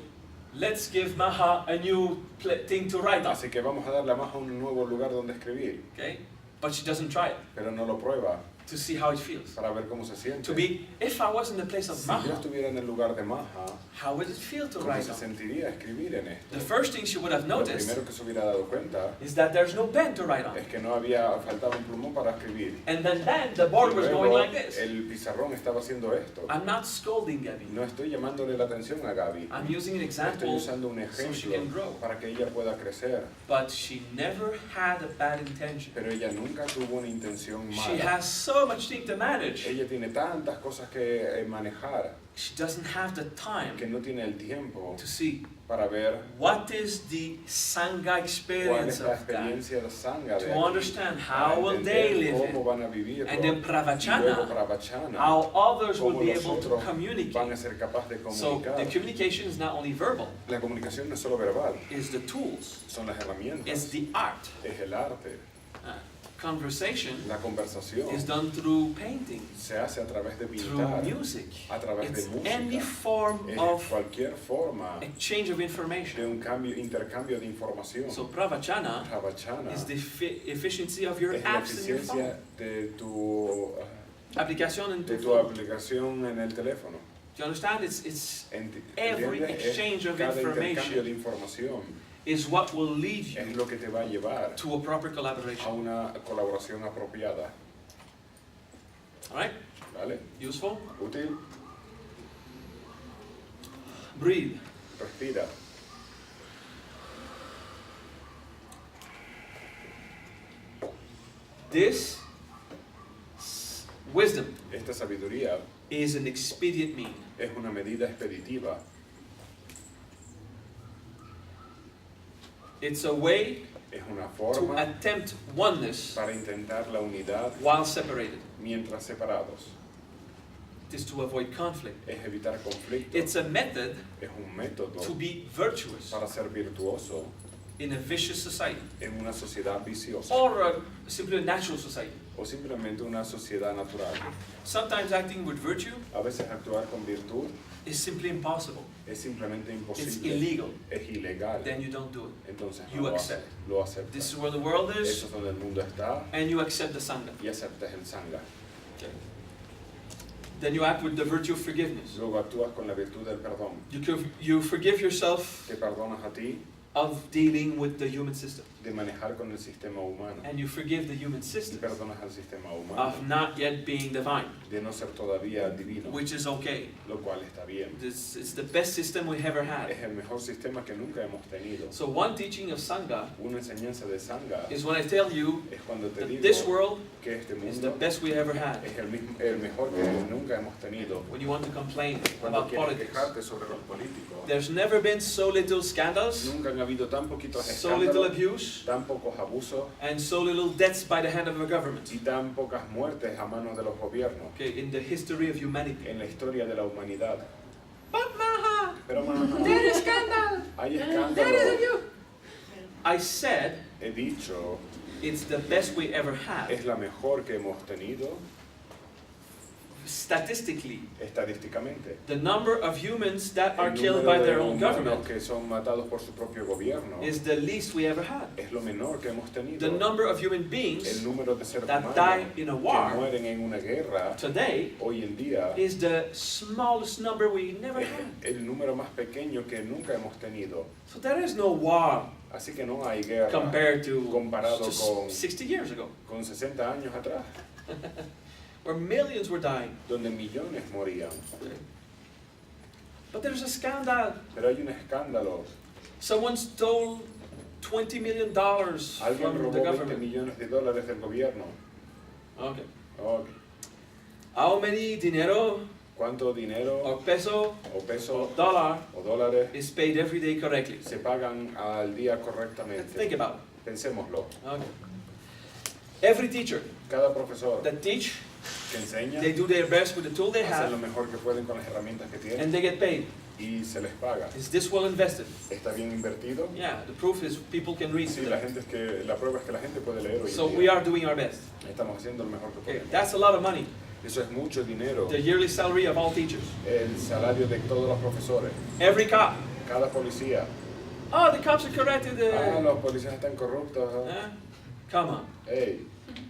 let's give Maha a new thing to write on. Así que vamos a darle a Maha un nuevo lugar donde escribir, Okay? But she doesn't try it pero no lo prueba to see how it feels. para ver cómo se siente. To be, if I was in the place of Si yo Maha, estuviera en el lugar de Maha, how would it feel to ¿cómo write se on? sentiría escribir en esto? The first thing she would have Lo noticed primero que se hubiera dado cuenta is that there's no pen to write on. es que faltaba un plumón para escribir. And then the board was going Luego, like this. el pizarrón estaba haciendo esto. I'm not scolding Gabby. No estoy llamándole la atención a Gaby. I'm using an Estoy example, usando un so she ejemplo can grow. para que ella pueda crecer. But she never had a bad intention. Pero ella nunca tuvo una intención She mala. has so much thing to manage. Ella tiene tantas cosas que manejar She doesn't have the que time no tiene el tiempo to see para ver what is the Sangha cuál experience es la of that, experiencia de Sangha, de to aquí, understand para how will they entender live cómo it, van a vivirlo, and then y luego pravachana, pravachana, how others will cómo be los able to otros van a communicate. ser capaces de So comunicar. the communication is not only verbal, La comunicación no es solo verbal, it's the tools, son las herramientas, it's the art. es el arte. Conversation La conversación is done through painting, se hace a través de through pintar, music. a través de It's any música, form es of cualquier forma exchange of de information. un intercambio de información. So pravachana Pravachana is the efficiency of your es la apps in your phone. eficiencia Application in de tu tu phone. aplicación en el teléfono. Do you understand? It's every ¿Entiendes? exchange of Cada information intercambio de información is what will lead es you lo que te va a llevar to a proper a collaboration. una colaboración apropiada. All right? ¿Vale? Useful? Útil, Breathe. respira. This wisdom Esta sabiduría is an expedient mean. es una medida expeditiva. It's a way Es una to forma attempt oneness para intentar la unidad while separated. mientras separados. It is to avoid conflict. Es evitar conflictos. It's a method Es un método to be virtuous para ser virtuoso in a vicious society en una sociedad viciosa or simply a natural society. o simplemente una sociedad natural. Sometimes acting with virtue A veces actuar con virtud is simply impossible. es simplemente It's imposible, illegal. es ilegal. Then you don't do it. Entonces You no lo accept. lo aceptas. This is where the world Eso is, es donde el mundo está and you accept the Sangha. y aceptas el Sangha. Okay. Then you act with the virtue of forgiveness. Luego actúas con la virtud del perdón. You forgive yourself Te perdonas a ti of dealing with the human system. de manejar con el sistema humano. And you forgive the human Y system perdonas al sistema humano of not yet being divine, de no ser todavía divino, which is okay. lo cual está bien. This is the best system we've ever had. Es el mejor sistema que nunca hemos tenido. So one teaching of Sangha Una enseñanza de Sangha is when I tell you es cuando te that digo this world que este is the mundo best we ever had. es el mejor que nunca hemos tenido. When you want to complain Cuando about quieres politics, quejarte sobre los políticos, there's never been so little scandals, nunca han habido tan poquitos so little escándalos, abuse, tan pocos abusos and so little deaths by the hand of a government. y tan pocas muertes a manos de los gobiernos Okay, in the history of humanity. en la historia de la humanidad. But Maha, Pero Maha, there is scandal. hay There is escándalos. abuse. I said He dicho, it's the best we ever had. es la mejor que hemos tenido Statistically, estadísticamente. the number of humans that are El killed número by de their own humanos government que son matados por su propio gobierno is the least we ever had. es lo menor que hemos tenido. The number of human El beings número de seres that humanos die in a que war mueren en una guerra today hoy en día is the smallest number we never es had. el número más pequeño que nunca hemos tenido. So there is no war Así que no hay guerra compared to comparado just con 60 years ago, 60 años atrás, where millions were dying. donde millones morían. But there's a scandal. Pero hay un escándalo. Someone stole $20 million Alguien from the robó 20 government. millones de dólares del gobierno. Okay. Ok. How many dinero ¿Cuánto dinero or peso o peso or dollar o dólares is paid every day correctly? se pagan al día Think correctamente? about it. Pensémoslo. Okay. Every teacher Cada profesor that teach, que enseña they do their best with the tool they hace lo have, mejor que pueden con las herramientas que tienen and they get paid. y se les paga. Is this well invested? ¿Está bien invertido? Yeah, the proof is people can read Sí, today. la prueba es que la gente puede leer hoy So en we día. are doing our best. Estamos haciendo lo mejor que Okay, podemos. that's a lot of money. Eso es mucho dinero. The yearly salary of all teachers. El salario de todos los profesores. Every cop. Cada policía. Oh, the cops are corrected. Los policías están corruptos. Come on. Hey,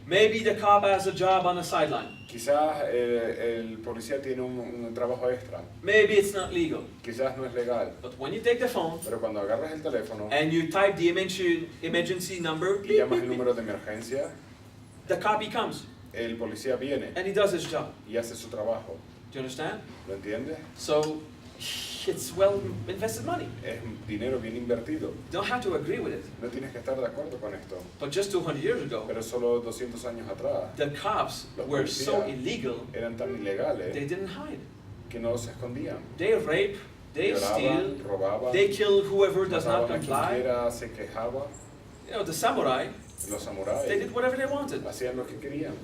Maybe the cop has a job on the sideline. quizás el policía tiene un trabajo extra. Maybe it's not legal. Quizás no es legal. But when you take the phone Pero cuando agarras el teléfono and you type the emergency number, y llamas el número de emergencia, the copy comes el policía viene and he does his job. y hace su trabajo. Do you understand? ¿Lo entiendes? So it's well invested money. Es dinero bien invertido. You don't have to agree with it. No tienes que estar de acuerdo con esto. But just 200 years ago, Pero solo 200 años atrás the cops were so illegal, eran tan ilegales they didn't hide. que no se escondían. They rape, they steal, Violaban, robaban, they kill whoever does not mataban a quien comply. quiera, se quejaba. You know, the samurai, Los they samuráis did whatever they wanted. hacían lo que querían.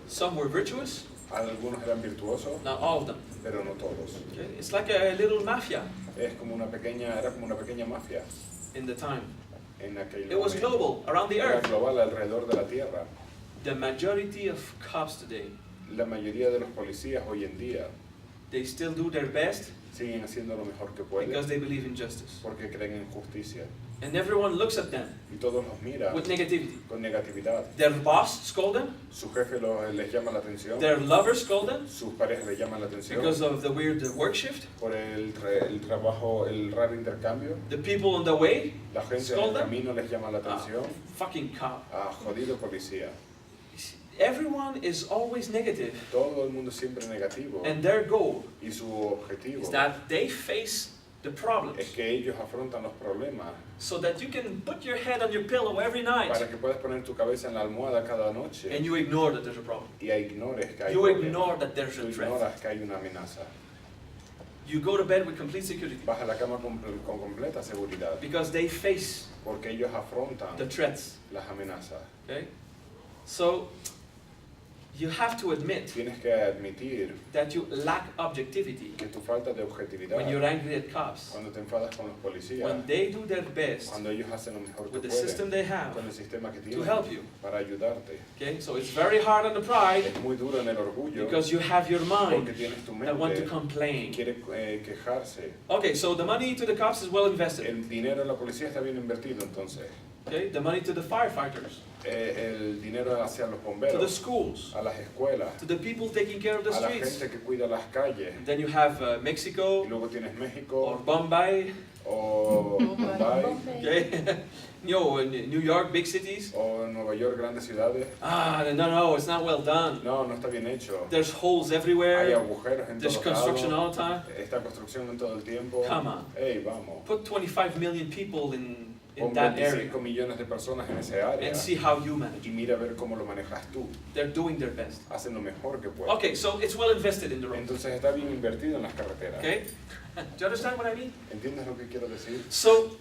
Some were virtuous, Algunos eran virtuosos, not all of them. pero no todos. Okay? It's like a little mafia Era como una pequeña mafia in the time. en aquel It was momento. global, around the Era earth. global alrededor de la tierra. The majority of cops today, La mayoría de los policías hoy en día they still do their best siguen haciendo lo mejor que pueden because they believe in justice. porque creen en justicia. And everyone looks at them Y todos los miran with negativity. con negatividad. Their boss scold them, Su jefe les llama la atención, their lovers scold them sus parejas les llaman la atención because of the weird work shift. por el trabajo, el raro intercambio. The people on the way, La gente en Scold el them? camino les llama la atención. fucking cop. Jodido policía. Everyone is always negative, Todo el mundo siempre negativo. and their goal Y su objetivo is that they face the problems es que ellos afrontan los problemas so that you can put your head on your pillow every night para que puedas poner tu cabeza en la almohada cada noche and you ignore that there's a problem. y ignores que hay You problemas. ignore that there's Tú a threat. ignoras que hay una amenaza. You go to bed with complete security Vas a la cama con completa seguridad because they face porque ellos afrontan the threats. las amenazas. Okay? So you have to admit Tienes que admitir that you lack objectivity que tu falta de objetividad when you're angry at cops. cuando te enfadas con los policías, When they do their best cuando ellos hacen lo mejor que with the pueden system they have con el sistema que to tienen help you. para ayudarte. Okay? So it's very hard on the pride Es muy duro en el orgullo because you have your porque mind tienes tu that want to mente complain. quiere quejarse. Okay, so the money to the cops is well invested. El dinero de la policía está bien invertido entonces. Okay? The money to the firefighters, El dinero hacia los to the bomberos, schools, a las escuelas, to the people taking care of the a la streets. gente que cuida las calles. Then you have Y Mexico luego tienes or México Bombay, o Bombay okay? New York, big cities. o Nueva York, grandes ciudades. No, it's not well done. No, no está bien hecho. There's holes Hay everywhere. agujeros en There's todos construction lados. all the time. Está construcción en todo el tiempo. Come on. Hey, vamos. Put 25 million people in Con that area 25 millones de personas en ese área and see how you manage. y mira a ver cómo lo manejas tú. They're doing their best. Hacen lo mejor que pueden. Okay, so it's well invested in the road. Entonces está bien invertido en las carreteras. Okay? Do you understand what I mean? ¿Entiendes lo que quiero decir? So,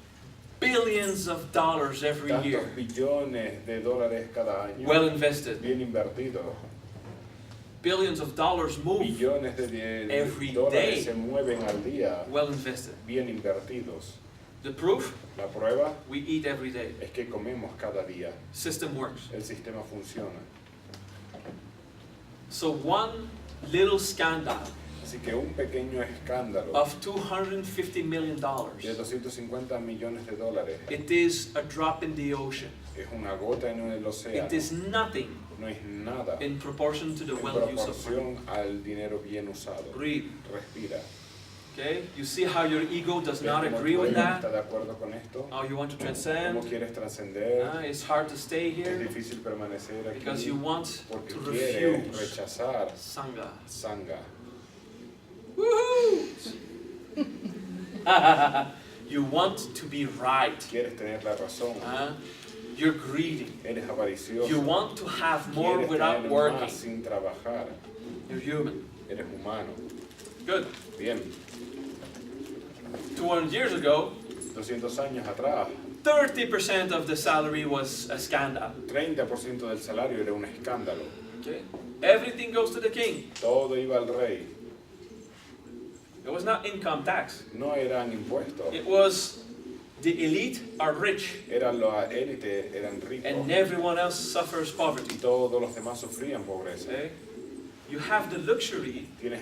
billions of dollars every Tantos year, billones de dólares cada año. well invested. Bien invertido. Billions of dollars move, Billones de Every dólares day. se mueven al día. well invested. Bien invertidos. The proof, La prueba we eat every day. es que comemos cada día. System works. El sistema funciona. So one little scandal Así que un pequeño escándalo of $250 million, de 250 millones de dólares it is a drop in the ocean. es una gota en el océano. It is nothing No es nada in proportion to the en well use of money. proporción al dinero bien usado. Breathe. Respira. Okay? You see how your ego does ¿Ves not cómo agree tu with ego that? está de acuerdo con esto? How you want to ¿Cómo transcend? quieres trascender? It's hard to stay Es here difícil permanecer because aquí you want porque to quieres refuse rechazar Sangha. Sangha. Woohoo! You want to be right. Quieres tener la razón. You're greedy. Eres avaricioso. You want to have more Quieres without tener working. más sin trabajar. You're human. Eres humano. Good. Bien. 200 years ago, 200 años atrás, 30% of the salary was a scandal. 30% del salario era un escándalo. Okay? Everything goes to the king. Todo iba al rey. It was not income tax. No eran impuestos. It was the elite are rich Eran la élite, eran ricos. and everyone else suffers Y poverty. todos los demás sufrían pobreza. Okay? You have the luxury Tienes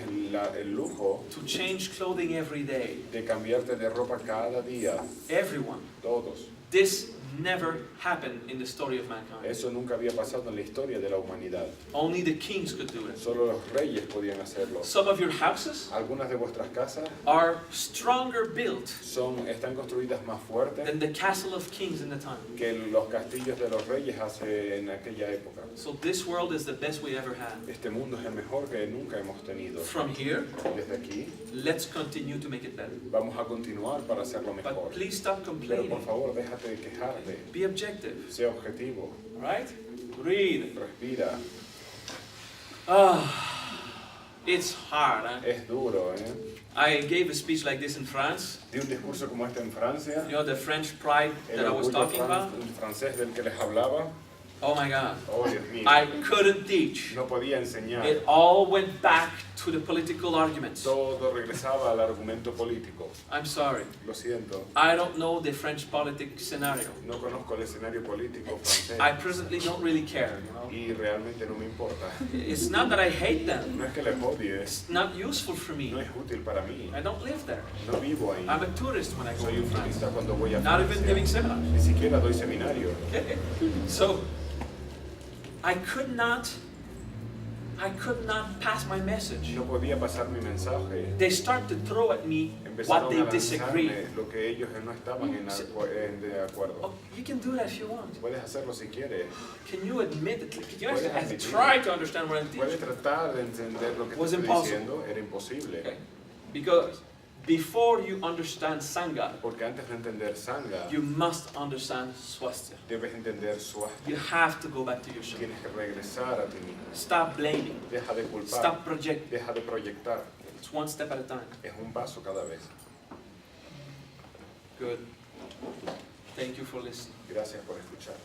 el lujo to change clothing every day. de cambiarte de ropa cada día. Everyone. Todos. This never happened in the story of mankind. Eso nunca había pasado en la historia de la humanidad. Only the kings could do it. Solo los reyes podían hacerlo. Some of your houses Algunas de vuestras casas are stronger built están construidas más fuertes than the castle of kings in the time. que los castillos de los reyes hace en aquella época. So this world is the best we ever had. Este mundo es el mejor que nunca hemos tenido. From here, Y desde aquí let's continue to make it better. vamos a continuar para hacerlo mejor. But please stop Pero complaining. por favor, déjate de quejarte. Be objective. Sea objetivo. Right? Read. Respira. It's hard. Huh? Es duro, ¿eh? I gave a speech like this in France. Di un discurso como este en Francia. You know the French pride El that I was orgullo talking about? francés del que les hablaba. Oh my God. Oh, Dios mío. I couldn't teach. No podía enseñar. It all went back to the political arguments. Todo regresaba al argumento político. I'm sorry. Lo siento. I don't know the French politics scenario. No conozco el escenario político francés. I presently don't really care, you know. Y realmente no me importa. It's not that I hate them. No es que les odie. It's not useful for me. No es útil para mí. I don't live there. No vivo ahí. I'm a tourist when I go Soy to un France. turista cuando voy a Not even giving Francia. seminars. Ni siquiera doy seminario. Okay. So I could not pass my message. No podía pasar mi mensaje. They start to throw at me what Empezaron they a disagree. lanzarme lo que ellos no estaban de acuerdo. Oh, you can do that if you want. Puedes hacerlo si quieres. Can you admit it? Can you Puedes actually admitir. try to understand what I'm Puedes teaching? tratar de entender lo que te Was estoy impossible. diciendo. Era imposible. Okay. Because before you understand Sangha, Porque antes de entender Sangha, you must understand Swastika. debes entender Swastika. You have to go back to yourself. Tienes que regresar a ti mismo. Stop blaming. Deja de culpar. Stop projecting. Deja de proyectar. It's one step at a time. Es un paso cada vez. Good. Thank you for listening. Gracias por escuchar.